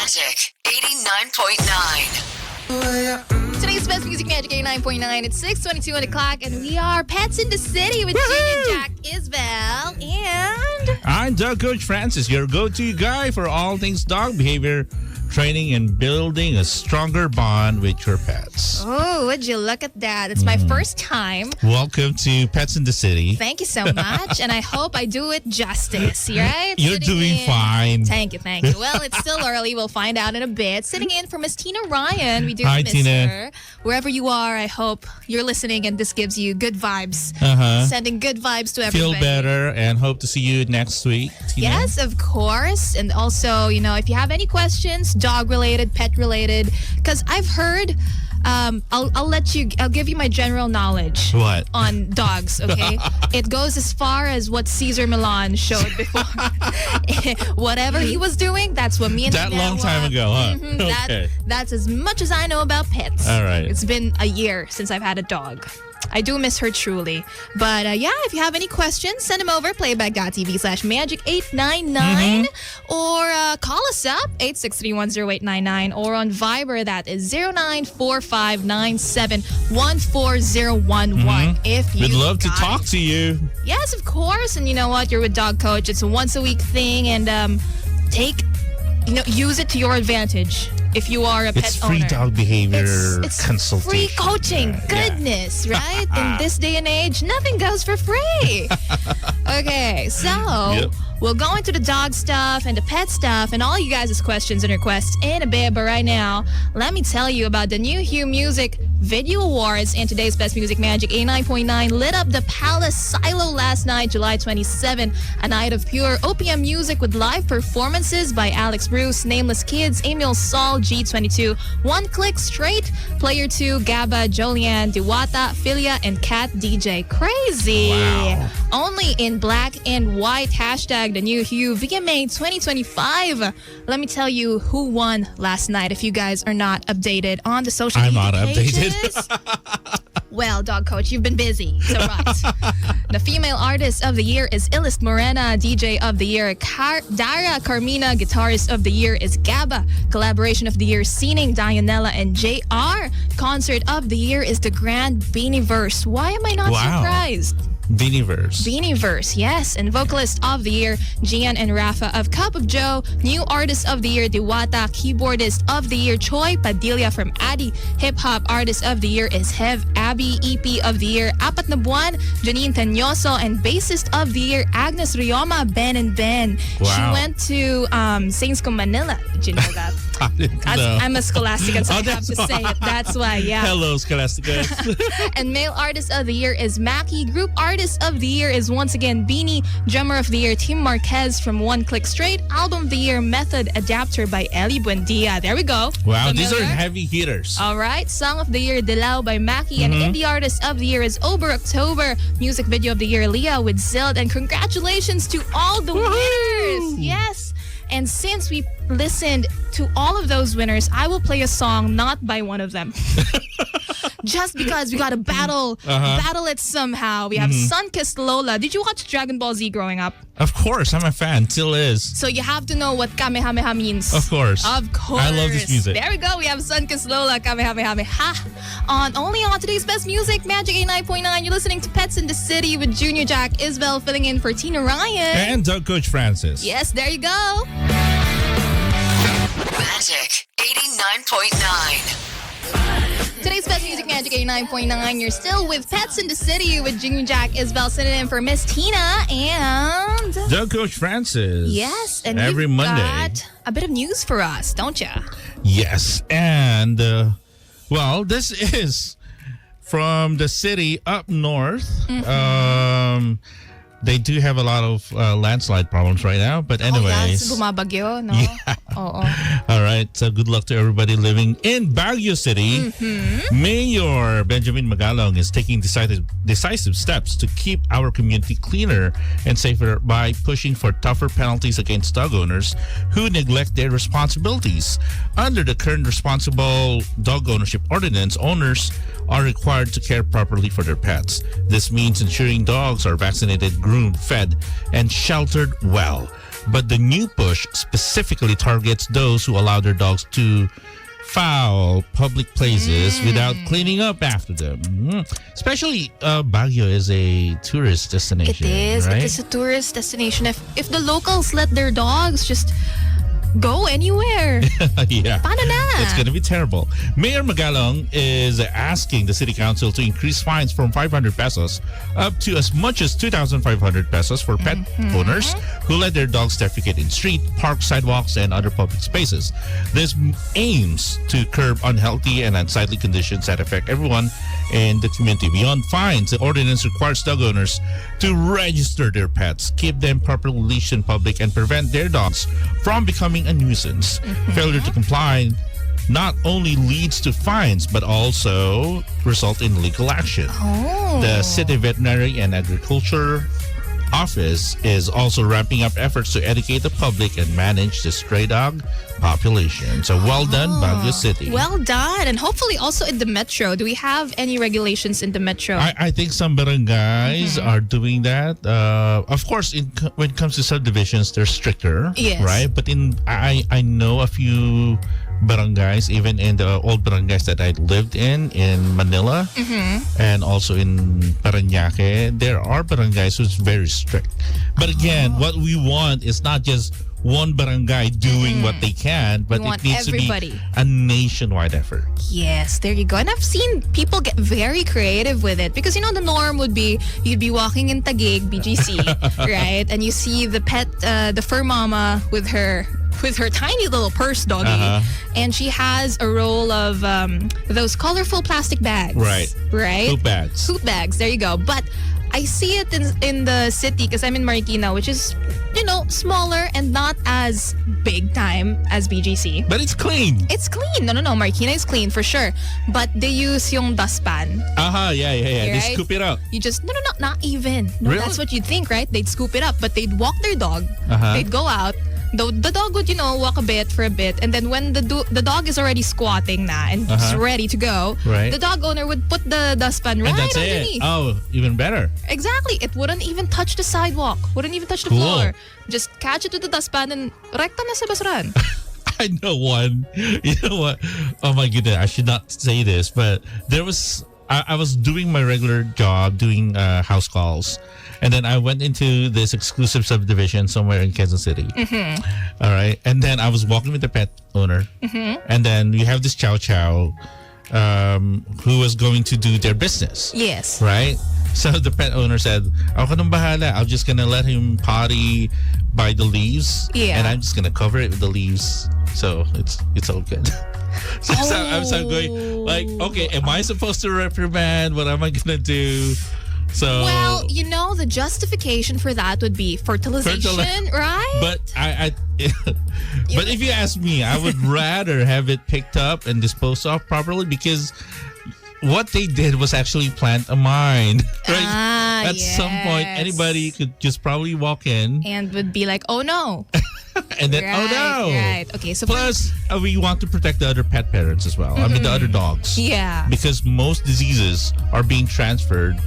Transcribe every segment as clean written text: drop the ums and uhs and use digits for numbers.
Magic 89.9. Today's best music, Magic 89.9. It's 6:22 on the clock, and we are Pets in the City with Junior Jack Isbel. And I'm Dog Coach Francis, your go-to guy for all things dog behavior, training, and building a stronger bond with your pets. oh, would you look at that? It's my first time. Welcome to Pets in the City. Thank you so much, and I hope I do it justice, right? You're Sitting doing in- fine. Thank you. Well, it's still early. We'll find out in a bit. Sitting in for Miss Tina Ryan. We do Hi, miss Tina. her. Wherever you are, I hope you're listening and this gives you good vibes. Sending good vibes to everybody. Feel better and hope to see you next week. Tina. Yes, of course. And also, if you have any questions, dog-related, pet-related, because I've heard, I'll give you my general knowledge. What? On dogs, okay? It goes as far as what Cesar Milan showed before. Whatever he was doing, that's what me and That Dad long time ago, huh? Okay. That's as much as I know about pets. All right. It's been a year since I've had a dog. I do miss her truly. But if you have any questions, send them over, playback.tv/magic899 or call us up, 863-10899, or on Viber, that is 0945971401. If you We'd love to got talk it. to you. Yes, of course. And you know what? You're with Dog Coach. It's a once-a-week thing, and use it to your advantage if you are a pet It's free owner. dog behavior It's consultation. free coaching. Yeah. Goodness, right? In this day and age, nothing goes for free. Okay, so we'll go into the dog stuff and the pet stuff and all you guys' questions and requests in a bit. But right now, let me tell you about the New Hue Music Video Awards. And today's Best Music, Magic 89.9 lit up the Palace Silo last night, July 27. A night of pure OPM music with live performances by Alex Bruce, Nameless Kids, Emil Saul, G22, One Click Straight, Player 2, Gaba, Jolian, Diwata, Philia, and Cat DJ. Crazy. Wow. Only in black and white. Hashtag the New Hue VMA 2025. Let me tell you who won last night if you guys are not updated on the social I'm media not updated. pages. Well, Dog Coach, you've been busy. So right. The Female Artist of the Year is Illist Morena. DJ of the Year, Dara Carmina. Guitarist of the Year is Gaba. Collaboration of the Year, Sining, Dianella, and JR. Concert of the Year is the Grand Beaniverse. Why am I not surprised? Beaniverse, yes. And Vocalist of the Year, Gian and Rafa of Cup of Joe. New Artist of the Year, Diwata. Keyboardist of the Year, Choi Padilla from Addy. Hip Hop Artist of the Year is Hev Abby. EP of the Year, Apat na Buwan, Janine Tanyoso. And Bassist of the Year, Agnes Rioma, Ben and Ben. Wow. She went to Saints Co Manila. Did you know that? I didn't know. I'm a Scholastica, so I have that's to say it. That's why, yeah. Hello, Scholastica. And Male Artist of the Year is Mackie. Group Artist of the Year is once again Beanie. Drummer of the Year, Tim Marquez from One Click Straight. Album of the Year, Method Adapter by Ellie Buendia. There we go. Wow, these are Familiar? heavy hitters. All right. Song of the Year, Dilao by Mackie. And Indie Artist of the Year is Ober October. Music Video of the Year, Leah with Zild. And congratulations to all the winners. Yes. And since we listened to all of those winners, I will play a song not by one of them. Just because we got to battle it somehow. We have Sunkissed Lola. Did you watch Dragon Ball Z growing up? Of course, I'm a fan. Still is. So you have to know what Kamehameha means. Of course. Of course. I love this music. There we go. We have Sunkissed Lola, Kamehameha. Only on today's Best Music, Magic 89.9. You're listening to Pets in the City with Junior Jack Isbel filling in for Tina Ryan. And Dog Coach Francis. Yes, there you go. Magic 89.9. Today's Best Music, Magic 89.9. You're still with Pets in the City with Junior Jack Isbel sitting in for Miss Tina and... Dog Coach Francis. Yes, and every you've Monday. got a bit of news for us, don't you? Yes, and this is from the city up north. They do have a lot of landslide problems right now, but anyways. Oh, yeah, bumabagyo, no? Yeah. Oo. All right, so good luck to everybody living in Baguio City. Mayor Benjamin Magalong is taking decisive steps to keep our community cleaner and safer by pushing for tougher penalties against dog owners who neglect their responsibilities. Under the current responsible dog ownership ordinance, owners are required to care properly for their pets. This means ensuring dogs are vaccinated, groomed, fed, and sheltered well. But the new push specifically targets those who allow their dogs to foul public places without cleaning up after them. Especially Baguio is a tourist destination. It is. Right? It is a tourist destination. If the locals let their dogs just go anywhere, Yeah. paano na? It's going to be terrible. Mayor Magalong is asking the city council to increase fines from 500 pesos up to as much as 2,500 pesos for pet owners who let their dogs defecate in street, park, sidewalks, and other public spaces. This aims to curb unhealthy and unsightly conditions that affect everyone in the community. Beyond fines, the ordinance requires dog owners to register their pets, keep them properly leashed in public, and prevent their dogs from becoming a nuisance. Failure to comply not only leads to fines but also result in legal action. The city veterinary and agriculture office is also ramping up efforts to educate the public and manage the stray dog population. So well done, Baguio City. Well done. And hopefully also in the metro. Do we have any regulations in the metro? I think some barangays are doing that. Of course, when it comes to subdivisions, they're stricter, Yes. right? But I know a few barangays, even in the old barangays that I lived in Manila and also in Parañaque, there are barangays who's very strict. But again, what we want is not just one barangay doing what they can, but We want it needs everybody. to be a nationwide effort. Yes, there you go. And I've seen people get very creative with it because, the norm would be you'd be walking in Taguig, BGC, right? And you see the pet, the fur mama with her tiny little purse doggy, and she has a roll of those colorful plastic bags. Right. Poop bags. Poop bags, there you go. But I see it in the city because I'm in Marikina, which is, smaller and not as big time as BGC. But it's clean. It's clean. No. Marikina is clean for sure. But they use yung dustpan. Yeah. They Right? scoop it up. You just, no, not even. No, Really? That's what you'd think, right? They'd scoop it up, but they'd walk their dog. They'd go out. The dog would, walk a bit for a bit. And then when the dog is already squatting na and is ready to go, Right. the dog owner would put the dustpan right And that's underneath. it. Oh, even better. Exactly. It wouldn't even touch the sidewalk. Wouldn't even touch the Cool. floor. Just catch it with the dustpan and rekta na sa basuran. I know one. You know what? Oh my goodness, I should not say this, but there was I was doing my regular job, doing house calls, and then I went into this exclusive subdivision somewhere in Quezon City. All right, and then I was walking with the pet owner, and then we have this chow chow who was going to do their business. Yes. Right? So the pet owner said, "Ako nang bahala. I'm just gonna let him potty by the leaves, Yeah. and I'm just gonna cover it with the leaves, so it's all good." So I'm going like, okay, am I supposed to reprimand? What am I gonna do? So Well, the justification for that would be fertilization, right? but but if you ask me, I would rather have it picked up and disposed of properly, because what they did was actually plant a mine. Right? At some point, yes. anybody could just probably walk in And would be like, oh no. and then, Right, oh no. right. Okay, so Plus, we want to protect the other pet parents as well. I mean, the other dogs. yeah. Because most diseases are being transferred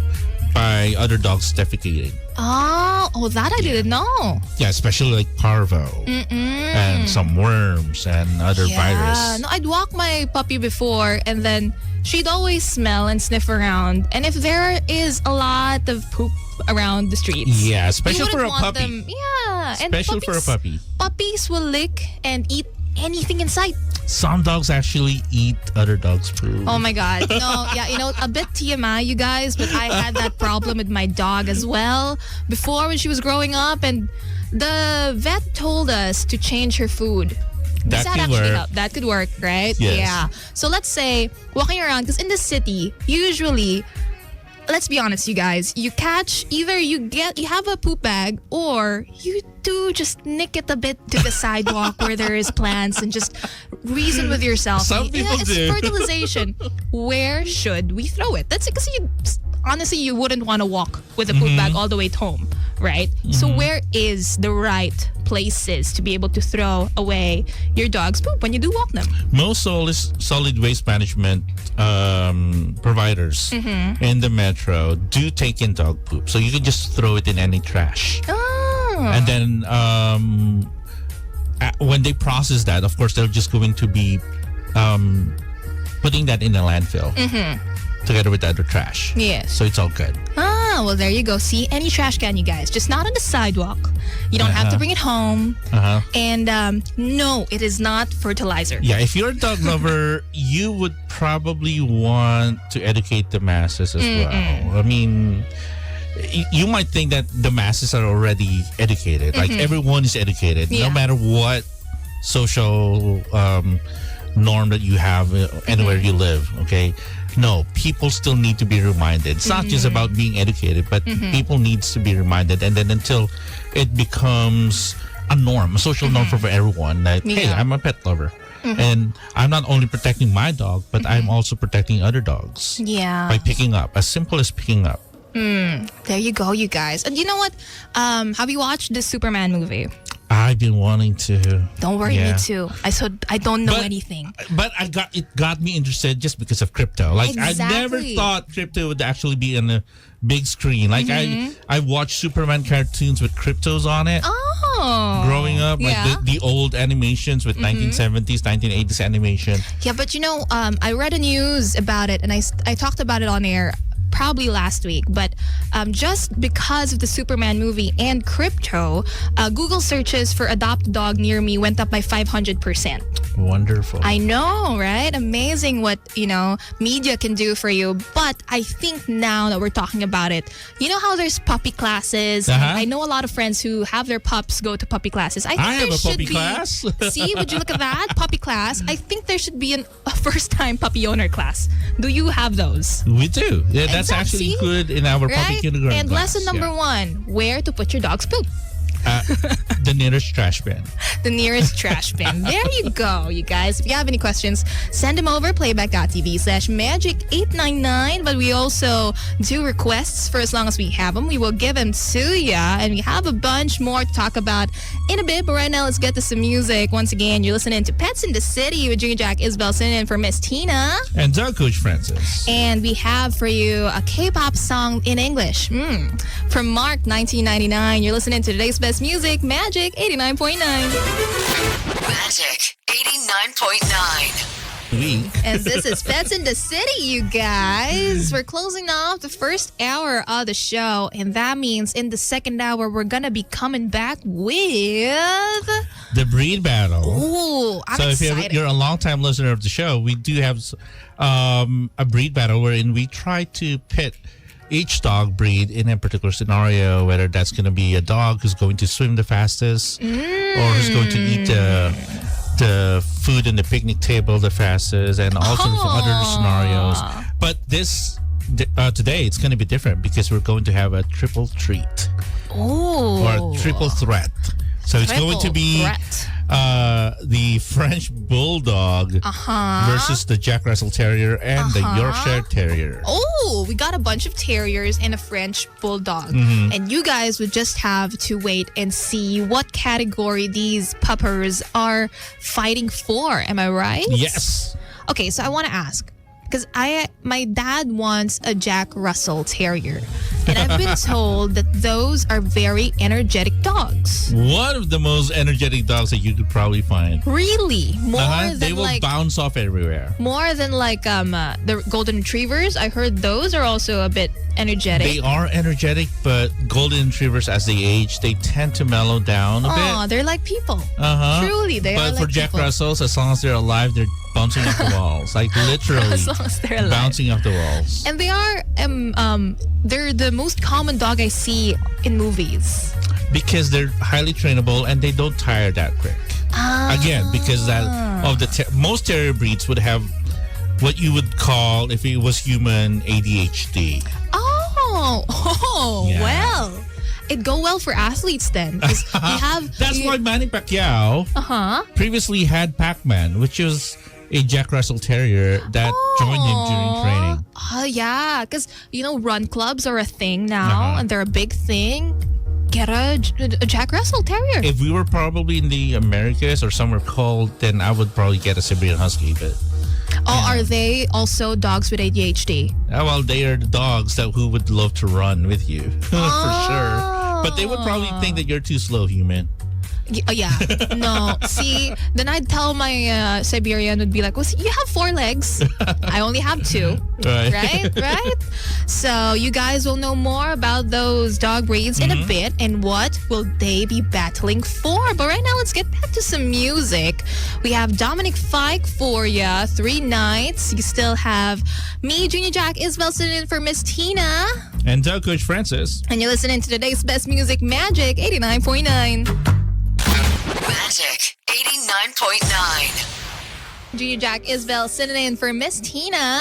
by other dogs defecating. Oh, that I didn't know. Yeah, especially like parvo and some worms and other virus. No, I'd walk my puppy before, and then she'd always smell and sniff around. And if there is a lot of poop around the streets, Yeah, you especially for wouldn't a want puppy. them. Yeah, Especially for a puppy. Puppies will lick and eat anything in sight. Some dogs actually eat other dogs' food. Oh my God. No, yeah, a bit TMI, you guys, but I had that problem with my dog as well before when she was growing up, and the vet told us to change her food. Does That could actually work. help? That could work, right? Yes. Yeah. So let's say walking around, because in the city, usually, let's be honest, you guys, you catch either you have a poop bag, or you do just nick it a bit to the sidewalk where there is plants and just reason with yourself. Some people it's do. fertilization. Where should we throw it? That's because honestly, you wouldn't want to walk with a poop bag all the way home, right? So where is the right places to be able to throw away your dog's poop when you do walk them? Most solid waste management providers in the metro do take in dog poop, so you can just throw it in any trash. And then when they process that, of course, they're just going to be putting that in a landfill together with the other trash. Yes. So it's all good. Well, there you go. See, any trash can, you guys. Just not on the sidewalk. You don't have to bring it home. And no, it is not fertilizer. Yeah, if you're a dog lover, you would probably want to educate the masses as well. I mean, you might think that the masses are already educated. Like everyone is educated, no matter what social norm that you have anywhere you live. Okay, no, people still need to be reminded. It's not just about being educated, but people needs to be reminded, and then until it becomes a norm, a social norm for everyone. Like, hey, I'm a pet lover. And I'm not only protecting my dog, but I'm also protecting other dogs. Yeah. By picking up, as simple as picking up. There you go, you guys. And you know what? Have you watched the Superman movie? I've been wanting to. Don't worry, me too. I don't know anything. But it got me interested just because of crypto. Like I never thought crypto would actually be on a big screen. Like I watched Superman cartoons with cryptos on it. Oh. Growing up, like the old animations with 1970s, 1980s animation. Yeah, but you know, I read a news about it and I talked about it on air probably last week, but just because of the Superman movie and crypto, Google searches for adopt a dog near me went up by 500%. Wonderful. I know, right? Amazing what, media can do for you. But I think now that we're talking about it, you know how there's puppy classes? I know a lot of friends who have their pups go to puppy classes. I have a puppy class. See, would you look at that? Puppy class. I think there should be a first-time puppy owner class. Do you have those? We do. Yeah, that's actually good in our puppy kindergarten And class. lesson number 1, where to put your dog's poop. The nearest trash bin. The nearest trash bin. There you go, you guys. If you have any questions, send them over playback.tv/magic899. But we also do requests for as long as we have them. We will give them to ya. And we have a bunch more to talk about in a bit. But right now, let's get to some music. Once again, you're listening to Pets in the City with Junior Jack, Isabel, sitting in for Miss Tina. And Dog Coach Francis. And we have for you a K-pop song in English. From Mark, 1999. You're listening to today's best music, Magic 89.9. Magic 89.9. And this is Pets in the City, you guys. We're closing off the first hour of the show, and that means in the second hour, we're going to be coming back with the breed battle. Ooh, I'm excited. If you're a long-time listener of the show, we do have a breed battle wherein we try to pit each dog breed in a particular scenario, whether that's going to be a dog who's going to swim the fastest or who's going to eat the food in the picnic table the fastest, and all sorts of other scenarios. But today it's going to be different because we're going to have a triple treat or a triple threat. So it's going to be the French Bulldog versus the Jack Russell Terrier and the Yorkshire Terrier. Oh, we got a bunch of terriers and a French Bulldog. And you guys would just have to wait and see what category these puppers are fighting for. Am I right? Yes. Okay, so I want to ask, because my dad wants a Jack Russell Terrier. And I've been told that those are very energetic dogs. One of the most energetic dogs that you could probably find. Really? They will bounce off everywhere. More than the golden retrievers. I heard those are also a bit energetic. They are energetic, but golden retrievers, as they age, they tend to mellow down a bit. Oh, they're like people. Truly, they are like people. But for Jack Russells, as long as they're alive, they're bouncing off the walls. Like literally as long as they're alive. Bouncing off the walls. And they are they're the most common dog I see in movies. Because they're highly trainable and they don't tire that quick. Again, because most terrier breeds would have what you would call, if it was human, ADHD. Well, it'd go well for athletes then. That's why Manny Pacquiao previously had Pac-Man, which was a Jack Russell Terrier that joined him during training. Yeah, because run clubs are a thing now, and they're a big thing. Get a Jack Russell Terrier. If we were probably in the Americas or somewhere cold, then I would probably get a Siberian Husky. But are they also dogs with ADHD? Well, they are the dogs who would love to run with you, for sure. But they would probably think that you're too slow, human. Yeah. No. See, then I'd tell my Siberian would be like, well, see, you have 4 legs. I only have 2. Right. Right? So you guys will know more about those dog breeds in a bit and what will they be battling for. But right now, let's get back to some music. We have Dominic Fike for ya, 3 nights. You still have me, Junior Jack, Isabel sitting in for Miss Tina. And Doug Coach Francis. And you're listening to today's best music, Magic 89.9. Magic 89.9. Junior Jack Isabel sitting in for Miss Tina.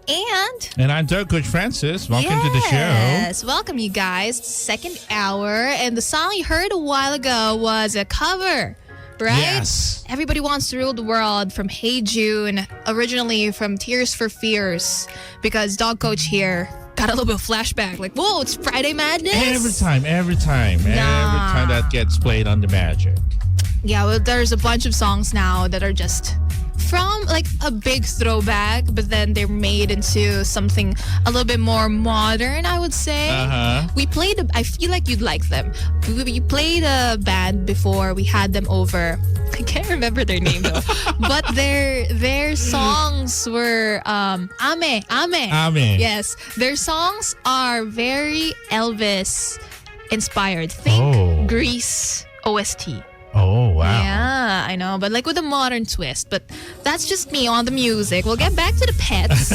And I'm Doug Coach Francis. Welcome to the show. Yes, welcome you guys. Second hour. And the song you heard a while ago was a cover, right? Yes. Everybody Wants to Rule the World from Hey June, originally from Tears for Fears, because Dog Coach here got a little bit of flashback. Like, whoa, it's Friday Madness? Every time that gets played on the Magic. Yeah, well, there's a bunch of songs now that are just from like a big throwback, but then they're made into something a little bit more modern, I would say. We played, I feel like you'd like them. We played a band before, we had them over. I can't remember their name though. But their songs were Ame. Yes, their songs are very Elvis inspired. Think Grease OST. Oh, wow. Yeah, I know, but like with a modern twist. But that's just me on the music. We'll get back to the pets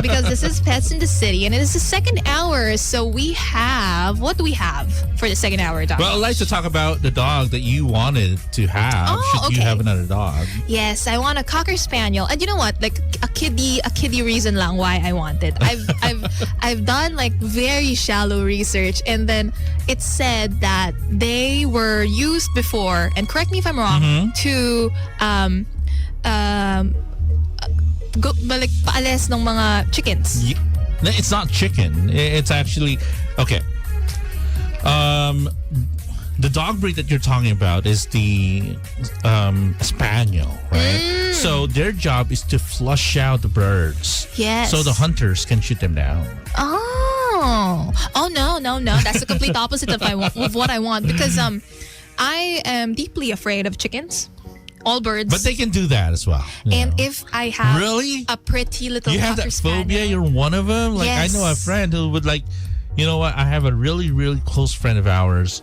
because this is Pets in the City and it is the second hour. So we have, what do we have for the second hour, Doc? Well, I'd like to talk about the dog that you wanted to have. Oh, should you have another dog? Yes, I want a Cocker Spaniel. And you know what? Like a kiddie reason lang why I want it. I've done like very shallow research and then it said that they were used before, and correct me if I'm wrong, to like paales ng mga chickens. It's not chicken. It's actually okay. The dog breed that you're talking about is the Spaniel, right? So their job is to flush out the birds. Yes. So the hunters can shoot them down. Oh no. That's the complete opposite of what I want because I am deeply afraid of chickens. All birds. But they can do that as well. And if I have a pretty little you have Cocker that phobia, Spaniel, you're one of them. Like yes. I know a friend who would like, you know what? I have a really, really close friend of ours.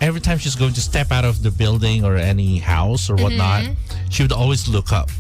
Every time she's going to step out of the building or any house or whatnot, she would always look up.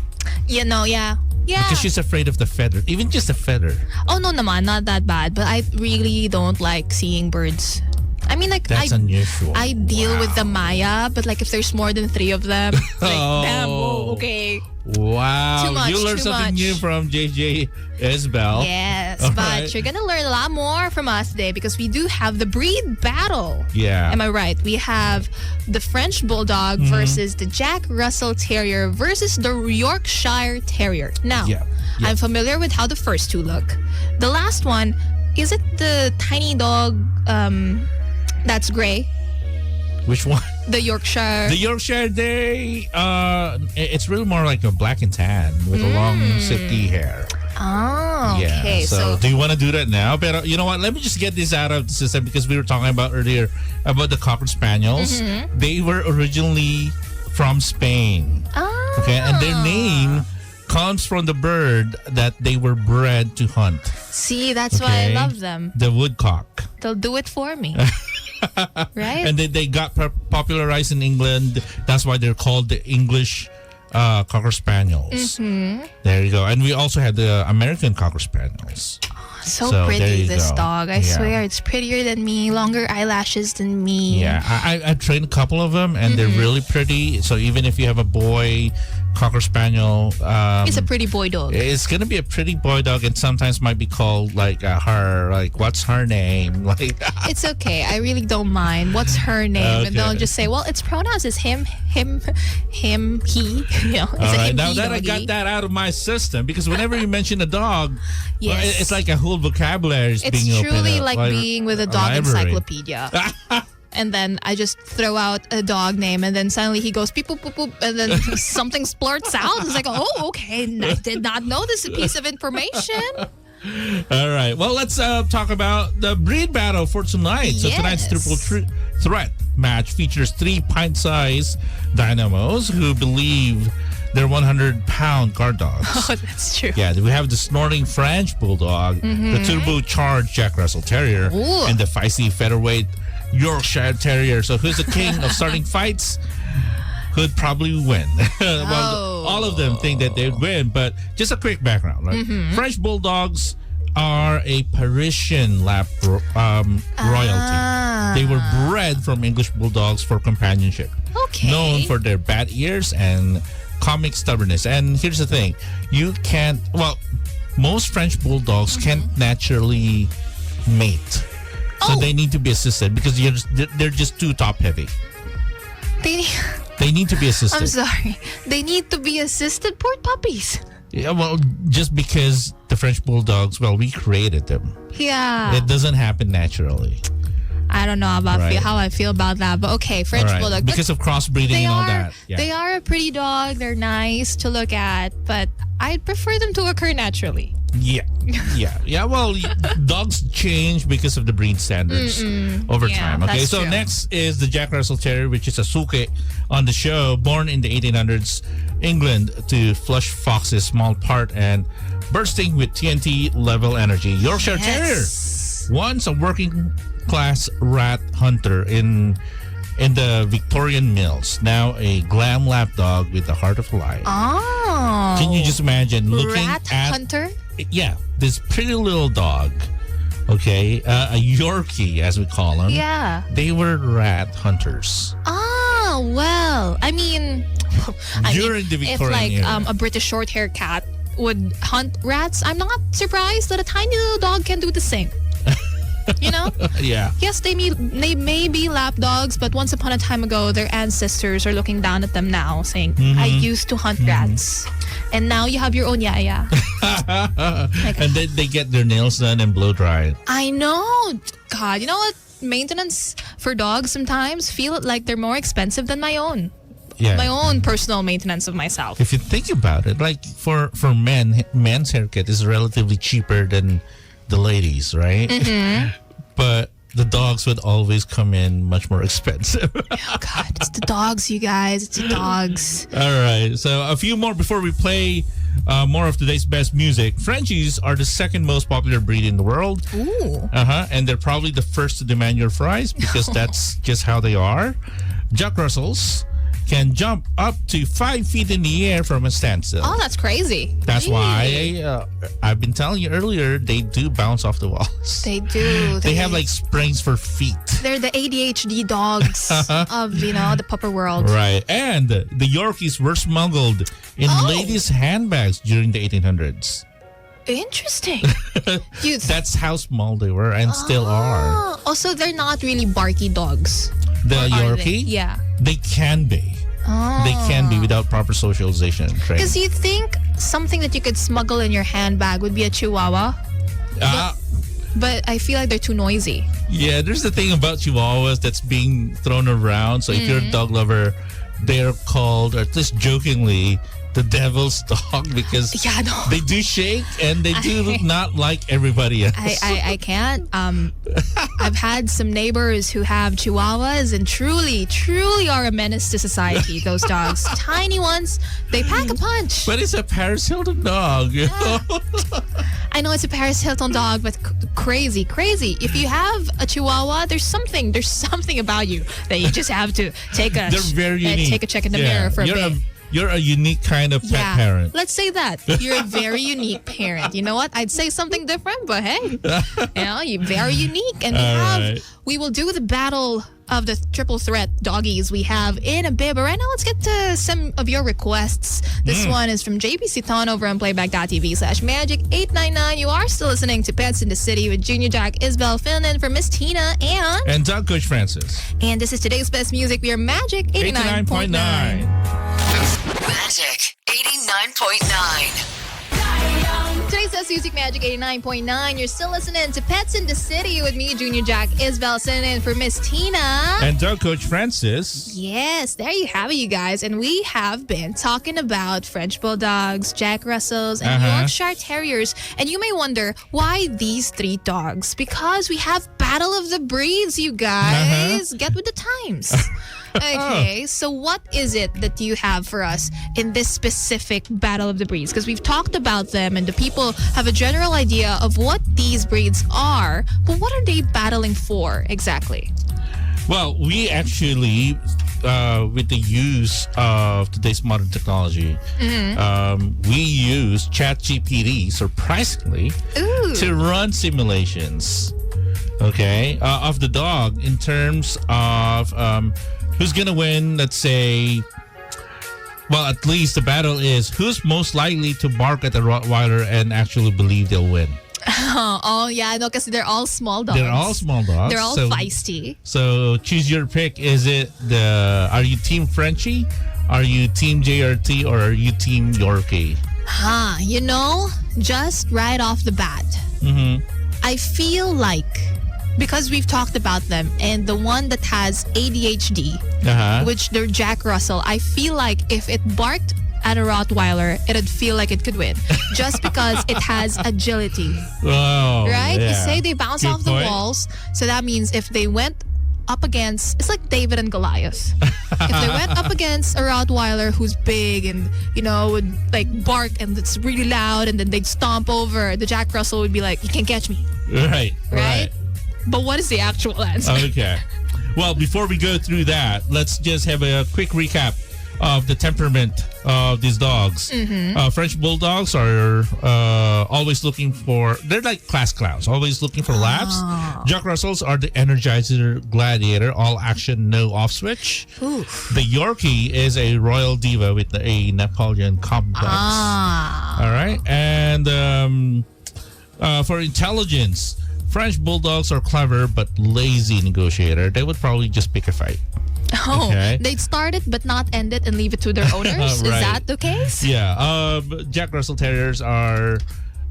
Yeah. Because she's afraid of the feather, even just a feather. Oh no, naman, not that bad. But I really don't like seeing birds. I mean, like That's unusual. I deal with the Maya, but like if there's more than 3 of them, like damn, whoa, okay. Wow. Too much, you learned something new from JJ Isbel. Yes, All but right. you're gonna learn a lot more from us today because we do have the breed battle. Yeah. Am I right? We have the French Bulldog versus the Jack Russell Terrier versus the Yorkshire Terrier. Now, I'm familiar with how the first 2 look. The last one, is it the tiny dog that's gray? Which one? The Yorkshire. The Yorkshire it's really more like a black and tan with a long silky hair. Oh, okay. Yeah. So do you want to do that now? But you know what? Let me just get this out of the system because we were talking about earlier about the Cocker Spaniels. They were originally from Spain. Okay, and their name comes from the bird that they were bred to hunt. See, that's why I love them. The woodcock. They'll do it for me. Right? And they got popularized in England. That's why they're called the English Cocker Spaniels. There you go. And we also had the American Cocker Spaniels. So pretty, this go. dog. I swear, it's prettier than me, longer eyelashes than me. Yeah, I've trained a couple of them, and they're really pretty. So even if you have a boy Cocker Spaniel, it's a pretty boy dog. It's gonna be a pretty boy dog, and sometimes might be called like what's her name? Like it's okay. I really don't mind. What's her name? And they'll just say, well, its pronouns is him, he. You know, it's all a right, him, now he that I doggy. got that out of my system, because whenever you mention a dog, Yes. it's like a whole vocabulary is It's being opened truly up, like being with a dog library. encyclopedia. And then I just throw out a dog name, and then suddenly he goes beep boop boop boop, and then something splurts out. It's like, oh, okay, I did not know this piece of information. All right. Well, let's talk about the breed battle for tonight. So tonight's triple threat match features 3 pint-sized dynamos who believe they're 100-pound guard dogs. Oh, that's true. Yeah, we have the snorting French bulldog, the turbocharged Jack Russell Terrier, Ooh. and the feisty featherweight Yorkshire Terrier. So who's the king of starting fights? Could probably win. Well, all of them think that they'd win, but just a quick background, right? French bulldogs are a Parisian lap royalty. They were bred from English bulldogs for companionship. Okay. Known for their bad ears and comic stubbornness. And here's the thing. You can't, well, most French bulldogs can't naturally mate. So they need to be assisted because they're just too top heavy. They need to be assisted. I'm sorry. They need to be assisted. Poor puppies. Yeah, well, just because the French bulldogs, well, we created them. Yeah. It doesn't happen naturally. I don't know about how I feel about that, but okay, French bulldog. Because of crossbreeding and all that. Yeah. They are a pretty dog. They're nice to look at, but I'd prefer them to occur naturally. Yeah. Well, dogs change because of the breed standards over time. Okay, that's so true. next is the Jack Russell Terrier, which is a Suke on the show, born in the 1800s England to flush foxes, small part, and bursting with TNT level energy. Yorkshire Terrier, once a working class rat hunter in the Victorian mills, now a glam lap dog with the heart of a lion. Oh. Can you just imagine looking Rat at hunter? Yeah, this pretty little dog, okay, a Yorkie as we call them. Yeah. They were rat hunters. Oh, well, I mean, During the Victorian if era. a British short-haired cat would hunt rats, I'm not surprised that a tiny little dog can do the same. You know? Yeah. Yes, they may be lap dogs, but once upon a time ago, their ancestors are looking down at them now, saying, I used to hunt rats. And now you have your own yaya. And then they get their nails done and blow dried. I know. God, you know what? Maintenance for dogs sometimes feel like they're more expensive than my own. Yeah. My own personal maintenance of myself. If you think about it, like for men, men's haircut is relatively cheaper than the ladies, right? But the dogs would always come in much more expensive. Oh, God. It's the dogs, you guys. It's the dogs. All right. So a few more before we play more of today's best music. Frenchies are the second most popular breed in the world. Ooh. And they're probably the first to demand your fries because that's just how they are. Jack Russells can jump up to 5 feet in the air from a standstill. Oh, that's crazy. That's Really? why I've been telling you earlier, they do bounce off the walls. They do. They have like springs for feet. They're the ADHD dogs of, the pupper world. Right. And the Yorkies were smuggled in ladies' handbags during the 1800s. Interesting. That's how small they were and still are. Also, they're not really barky dogs. The Are Yorkie? they? Yeah. They can be. Oh. They can be without proper socialization and training. Because you think something that you could smuggle in your handbag would be a chihuahua, but I feel like they're too noisy. Yeah, there's the thing about chihuahuas that's being thrown around. So if you're a dog lover, they're called, or at least jokingly, the devil's dog because they do shake and they do not like everybody else. I can't. I've had some neighbors who have chihuahuas and truly are a menace to society, those dogs. Tiny ones, they pack a punch. But it's a Paris Hilton dog. You know? I know it's a Paris Hilton dog, but crazy. If you have a chihuahua, there's something about you that you just have to take a They're very unique. take a check in the mirror for a bit. You're a unique kind of pet parent. Let's say that. You're a very unique parent. You know what? I'd say something different, but hey, you're very unique. And we will do the battle of the triple threat doggies we have in a bit. But right now, let's get to some of your requests. This one is from JP Citon over on playback.tv/magic899. You are still listening to Pets in the City with Junior Jack, Isabel, filling in for Miss Tina, and Dog Coach Francis. And this is today's best music. We are Magic 89.9. Magic 89.9. Today's sa Music Magic 89.9. You're still listening to Pets in the City with me, Junior Jack Isbel, sitting in for Miss Tina. And dog coach Francis. Yes, there you have it, you guys. And we have been talking about French Bulldogs, Jack Russells, and Yorkshire Terriers. And you may wonder, why these three dogs? Because we have Battle of the Breeds, you guys. Get with the times. Okay, so what is it that you have for us in this specific Battle of the Breeds? Because we've talked about them and the people have a general idea of what these breeds are, but what are they battling for exactly? Well, we actually, with the use of today's modern technology, we use ChatGPT, surprisingly, to run simulations, of the dog in terms of who's going to win, let's say. Well, at least the battle is who's most likely to bark at the Rottweiler and actually believe they'll win. Oh, yeah, no, because they're all small dogs. They're all small dogs. They're all feisty. So choose your pick. Are you Team Frenchie? Are you Team JRT? Or are you Team Yorkie? Just right off the bat, I feel like, because we've talked about them, and the one that has ADHD, which they're Jack Russell, I feel like if it barked at a Rottweiler, it'd feel like it could win. Just because it has agility. Oh, right? Yeah. You say they bounce off the walls, so that means if they went up against, it's like David and Goliath. If they went up against a Rottweiler who's big and, would like bark and it's really loud, and then they'd stomp over, the Jack Russell would be like, you can't catch me. Right? But what is the actual answer? Okay. Well, before we go through that, let's just have a quick recap of the temperament of these dogs. French Bulldogs are always looking for, they're like class clowns, always looking for laughs. Jack Russells are the Energizer Gladiator, all action, no off switch. The Yorkie is a royal diva with a Napoleon complex. All right. And for intelligence, French Bulldogs are clever but lazy negotiator. They would probably just pick a fight. They'd start it but not end it and leave it to their owners? Right. Is that the case? Yeah. Jack Russell Terriers are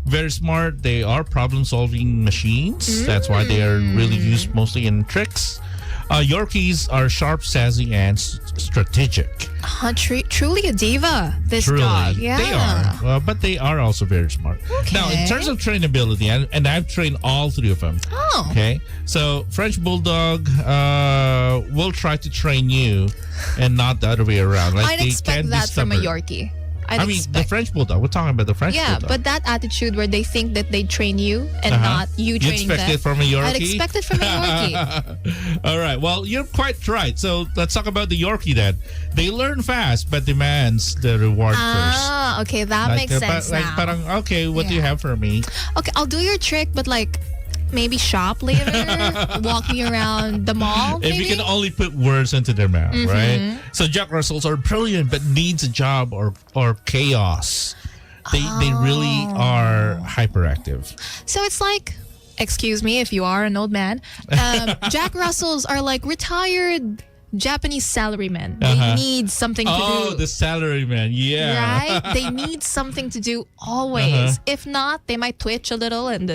very smart. They are problem-solving machines. That's why they are really used mostly in tricks. Yorkies are sharp, sassy, and strategic. Truly a diva, this Truly, dog. Yeah. they are. But they are also very smart. Now, in terms of trainability, and I've trained all three of them. Okay. So, French Bulldog will try to train you and not the other way around. Like, I'd expect that from a Yorkie. The French Bulldog. We're talking about the French Bulldog. Yeah, but that attitude where they think that they train you and not you training them. You expect it from a Yorkie? I'd expect it from a Yorkie. All right. Well, you're quite right. So let's talk about the Yorkie then. They learn fast, but demands the reward first. Okay. That makes sense now. What do you have for me? Okay, I'll do your trick, but maybe shop later, walk me around the mall. If you can only put words into their mouth, right? So Jack Russells are brilliant, but needs a job or chaos. They really are hyperactive. So it's like, excuse me if you are an old man, Jack Russells are like retired Japanese salarymen. They need something to do. Oh, the salaryman, yeah. Right? They need something to do always. If not, they might twitch a little and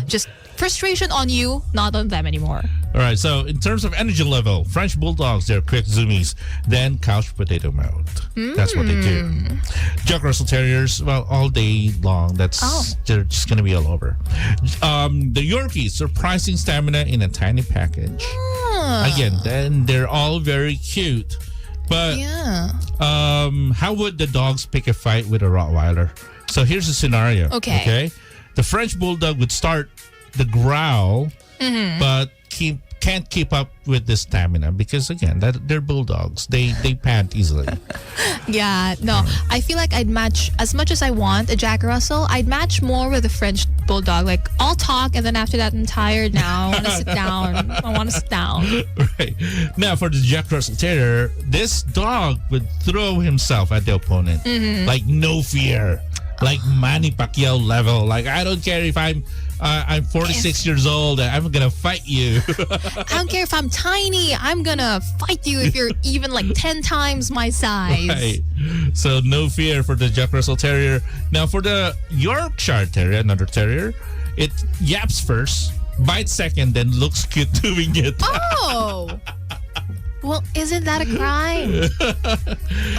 just frustration on you, not on them anymore. All right, so in terms of energy level, French Bulldogs, they're quick zoomies, then couch potato mode. That's what they do. Jack Russell Terriers, well, all day long, they're just going to be all over. The Yorkies, surprising stamina in a tiny package. Again, then they're all very cute. But how would the dogs pick a fight with a Rottweiler? So here's the scenario. Okay. The French Bulldog would start the growl, but can't keep up with the stamina because, again, they're bulldogs. They pant easily. Yeah, no. I feel like I'd match, as much as I want a Jack Russell, I'd match more with a French Bulldog. Like, I'll talk, and then after that, I'm tired now. I want to sit down. I want to sit down. Right. Now, for the Jack Russell Terrier, this dog would throw himself at the opponent. Like, no fear. like Manny Pacquiao level. Like, I don't care if I'm 46 years old. I'm gonna fight you. I don't care if I'm tiny. I'm gonna fight you if you're even like 10 times my size. Right. So no fear for the Jack Russell Terrier. Now for the Yorkshire Terrier, another terrier, it yaps first, bites second, then looks cute doing it. Oh. Well, isn't that a crime?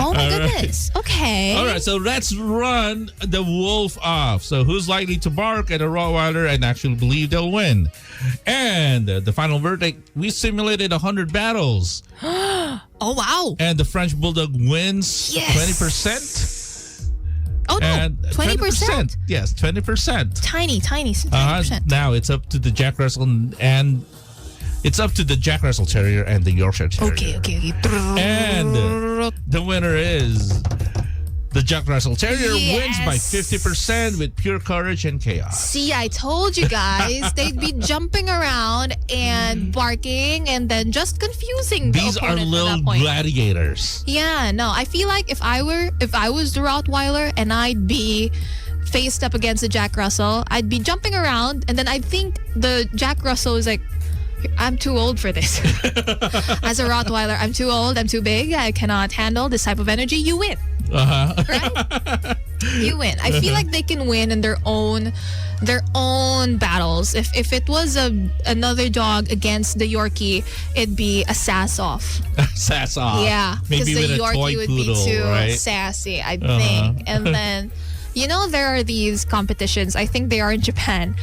Oh my goodness. Okay. All right, so let's run the wolf off. So who's likely to bark at a Rottweiler and actually believe they'll win? And the final verdict, we simulated 100 battles. Oh, wow. And the French Bulldog wins Yes. 20%. Oh, no. And 20%? Yes, 20%. Tiny, 20%. Now it's up to the Jack Russell and it's up to the Jack Russell Terrier and the Yorkshire Terrier. Okay. And the winner is the Jack Russell Terrier wins by Yes. 50% with pure courage and chaos. See, I told you guys they'd be jumping around and barking and then just confusing the These are opponent at little that point. gladiators. Yeah, no, I feel like if I was the Rottweiler and I'd be faced up against the Jack Russell, I'd be jumping around and then I think the Jack Russell is like, I'm too old for this. As a Rottweiler, I'm too old, I'm too big, I cannot handle this type of energy. You win. Right? You win. I feel like they can win in their own battles. If it was another dog against the Yorkie, it'd be a sass off. Sass off. Yeah, because Maybe the with a toy Yorkie would poodle, be too right? sassy, I think. And then, there are these competitions. I think they are in Japan.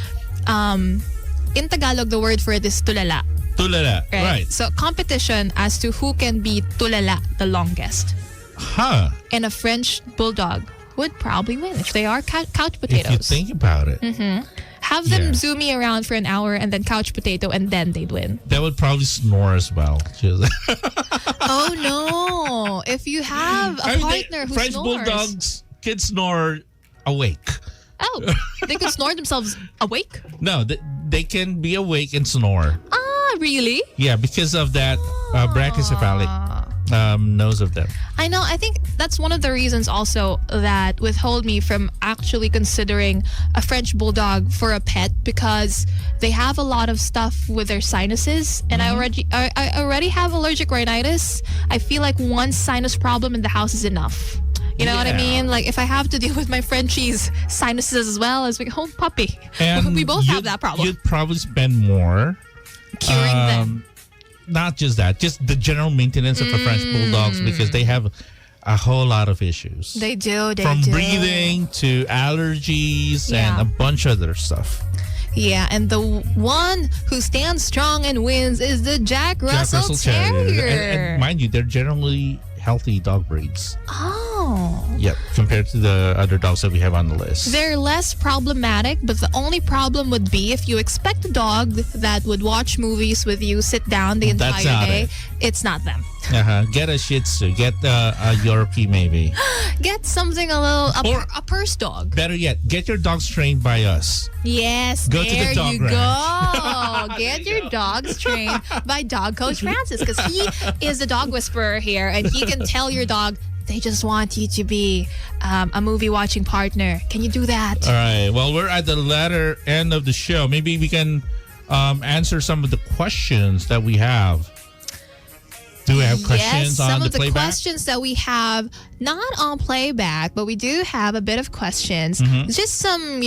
In Tagalog, the word for it is tulala. Tulala, right. So competition as to who can be tulala the longest. Huh. And a French bulldog would probably win if they are couch If potatoes. you think about it. Have them Yeah. zoom me around for an hour and then couch potato and then they'd win. That would probably snore as well. Oh no. If you have a partner who French snores. Bulldogs can snore awake. Oh, they could snore themselves awake? No, they can be awake and snore. Ah, really? Yeah, because of that brachycephalic nose of them. I know. I think that's one of the reasons also that withhold me from actually considering a French bulldog for a pet because they have a lot of stuff with their sinuses, and I already have allergic rhinitis. I feel like one sinus problem in the house is enough. You know what I Yeah. mean? Like if I have to deal with my Frenchie's sinuses as well as my home puppy, And we both have that problem. You'd probably spend more. Curing them. Not just that, just the general maintenance of the French Bulldogs because they have a whole lot of issues. They do. From breathing to allergies and Yeah. a bunch of other stuff. Yeah, and the one who stands strong and wins is the Jack Russell Terrier. And mind you, they're generally healthy dog breeds. Oh. Yep, compared to the other dogs that we have on the list. They're less problematic, but the only problem would be if you expect a dog that would watch movies with you, sit down the That's entire not day. it. It's not them. Get a Shih Tzu. Get a Yorkie maybe. Get something Or- a purse dog. Better yet, get your dogs trained by us. Yes, Go to the there dog you ranch. go. Get your dogs trained by Dog Coach Francis because he is the dog whisperer here and he can tell your dog, they just want you to be a movie watching partner. Can you do that? All right. Well, we're at the latter end of the show. Maybe we can answer some of the questions that we have. Do we have questions yes, on some the of the playback? questions that we have, not on playback, but we do have a bit of questions. Just some,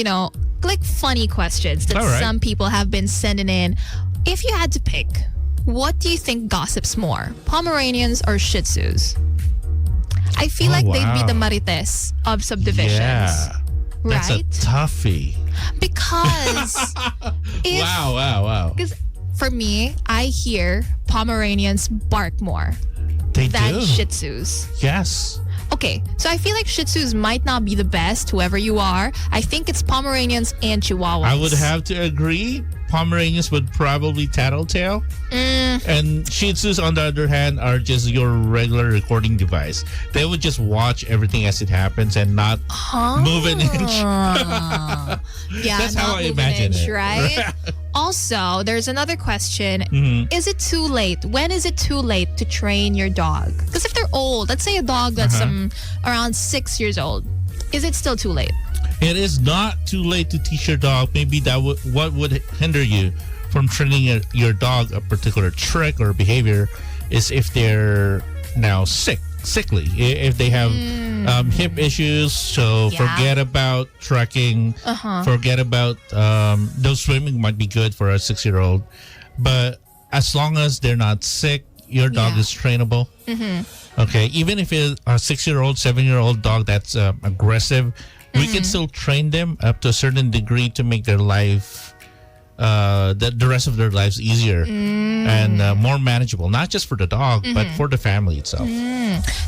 like funny questions that All right. some people have been sending in. If you had to pick, what do you think gossips more, Pomeranians or Shih Tzus? I feel like they'd be the Marites of subdivisions. Yeah. That's Right? a toughie. Because if Wow. Because for me, I hear Pomeranians bark more They than do. Shih Tzus. Yes. Okay, so I feel like Shih Tzus might not be the best, whoever you are. I think it's Pomeranians and Chihuahuas. I would have to agree. Pomeranians would probably tattletale. And Shih Tzus, on the other hand, are just your regular recording device. They would just watch everything as it happens and not move an inch. Yeah, That's not how I move an imagine inch, it. right? Also, there's another question. Mm-hmm. Is it too late? When is it too late to train your dog? Because if they're old, let's say a dog that's around 6 years old, is it still too late? It is not too late to teach your dog. Maybe what would hinder you from training your dog a particular trick or behavior is if they're now sickly, if they have hip issues. So forget about trekking, forget about though swimming might be good for a 6-year-old, but as long as they're not sick, your dog is trainable. Okay, even if it's a 6-year-old, 7-year-old dog that's aggressive, we can still train them up to a certain degree to make their life the rest of their lives easier and more manageable, not just for the dog but for the family itself.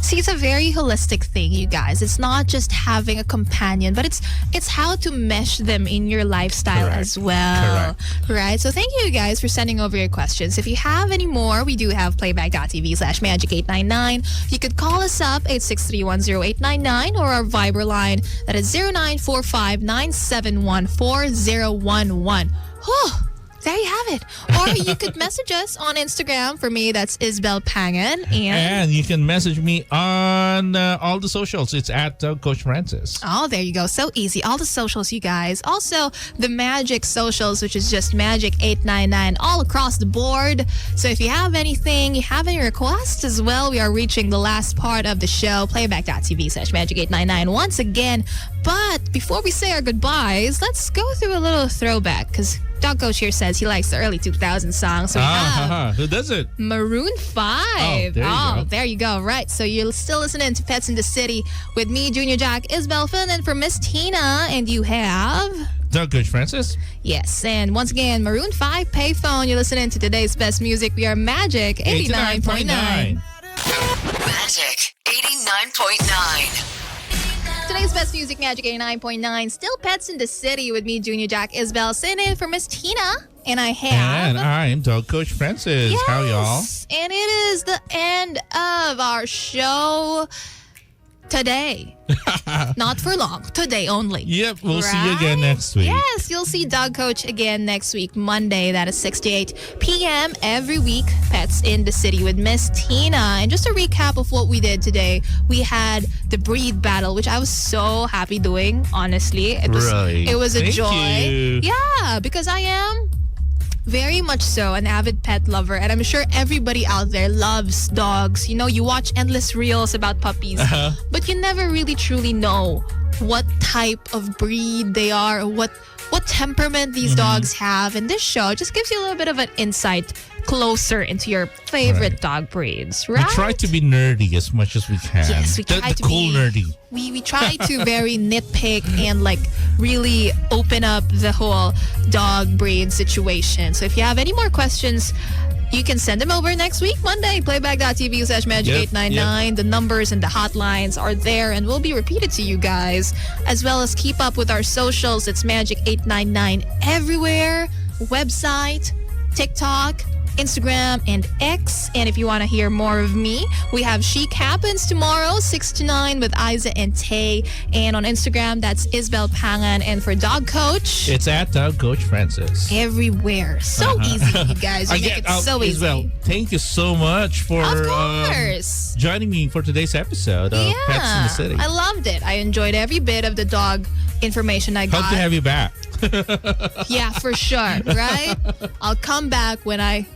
See, it's a very holistic thing, you guys. It's not just having a companion, but it's how to mesh them in your lifestyle as well. Right? So thank you guys for sending over your questions. If you have any more, we do have playback.tv/magic899. You could call us up 863-10899 or our Viber line that is 0945-971-4011. Oh, there you have it. Or you could message us on Instagram. For me, that's Isabel Pangan. And you can message me on all the socials. It's at Coach Francis. Oh, there you go. So easy. All the socials, you guys. Also, the Magic socials, which is just Magic899 all across the board. So if you have anything, you have any requests as well, we are reaching the last part of the show. Playback.tv/Magic899 once again. But before we say our goodbyes, let's go through a little throwback because Dog Coach here says he likes the early 2000 songs. So we have who does it? Maroon 5. There you go. Right. So you're still listening to Pets in the City with me, Junior Jack, Isabel Finn, and for Miss Tina. And you have... Dog Coach Francis. Yes. And once again, Maroon 5 Payphone. You're listening to today's best music. We are Magic 89.9. Magic 89.9. Today's best music, Magic 89.9. Still Pets in the City with me, Junior Jack, Isabel. Sitting in for Miss Tina. And I have... And I'm Dog Coach Francis. Yes. How y'all? And it is the end of our show today. Not for long. Today only. Yep. We'll see you again next week. Yes. You'll see Dog Coach again next week, Monday. That is 6 to 8 p.m. every week. Pets in the City with Miss Tina. And just a recap of what we did today. We had the breed battle, which I was so happy doing, honestly. It was a Thank joy. you. Yeah, because I am very much so an avid pet lover, and I'm sure everybody out there loves dogs. You know, you watch endless reels about puppies, but you never really truly know what type of breed they are, or what temperament these dogs have. And this show just gives you a little bit of an insight closer into your favorite dog breeds, right? We try to be nerdy as much as we can. Yes, we try to cool be nerdy. We try to very nitpick and like really open up the whole dog breed situation. So if you have any more questions, you can send them over next week, Monday. Playback.tv/Magic899. The numbers and the hotlines are there and will be repeated to you guys. As well as keep up with our socials. It's Magic899 everywhere. Website, TikTok, Instagram, and X. And if you want to hear more of me, we have Chic Happens tomorrow, 6 to 9 with Isa and Tay. And on Instagram, that's Isabel Pangan. And for Dog Coach, it's at Dog Coach Francis. Everywhere. So easy, you guys. You make it so easy. Isabel, thank you so much for joining me for today's episode of Pets in the City. I loved it. I enjoyed every bit of the dog information I got. Hope to have you back. Yeah, for sure, right? I'll come back when I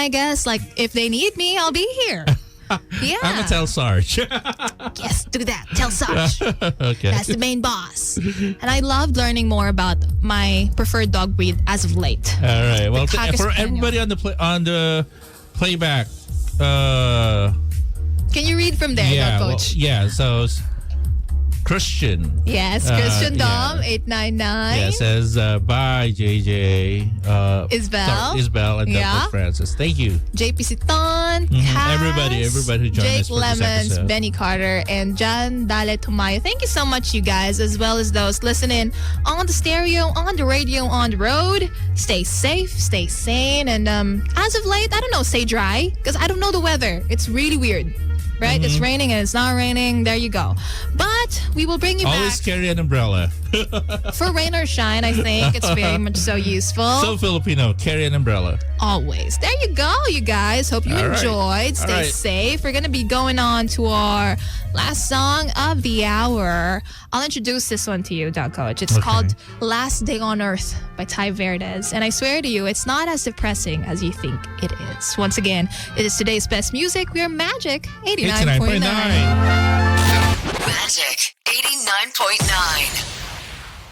guess, like, if they need me, I'll be here. Yeah. I'm gonna tell Sarge. Yes, do that. Tell Sarge. Okay. That's the main boss. And I loved learning more about my preferred dog breed as of late. All right. Well, for everybody on the playback, can you read from there, Dog Coach? So Christian. Yes, Christian Dom, 899. Yeah, says, bye, JJ. Isabel and Dr. Francis. Thank you. JP Siton, everybody who joined Jake us for Lemons, this episode. Benny Carter, and John Dale Tumayo. Thank you so much, you guys, as well as those listening on the stereo, on the radio, on the road. Stay safe, stay sane, and as of late, I don't know, stay dry, because I don't know the weather. It's really weird. Right? It's raining and it's not raining. There you go. But what? We will bring you Always back carry an umbrella. for rain or shine. I think it's very much so useful. So Filipino, carry an umbrella. Always. There you go, you guys. Hope you All right. enjoyed. Stay All right. safe. We're going to be going on to our last song of the hour. I'll introduce this one to you, Dog Coach. It's Okay. called Last Day on Earth by Ty Verdes. And I swear to you, it's not as depressing as you think it is. Once again, it is today's best music. We are Magic 89.9. 89.9. Magic 89.9.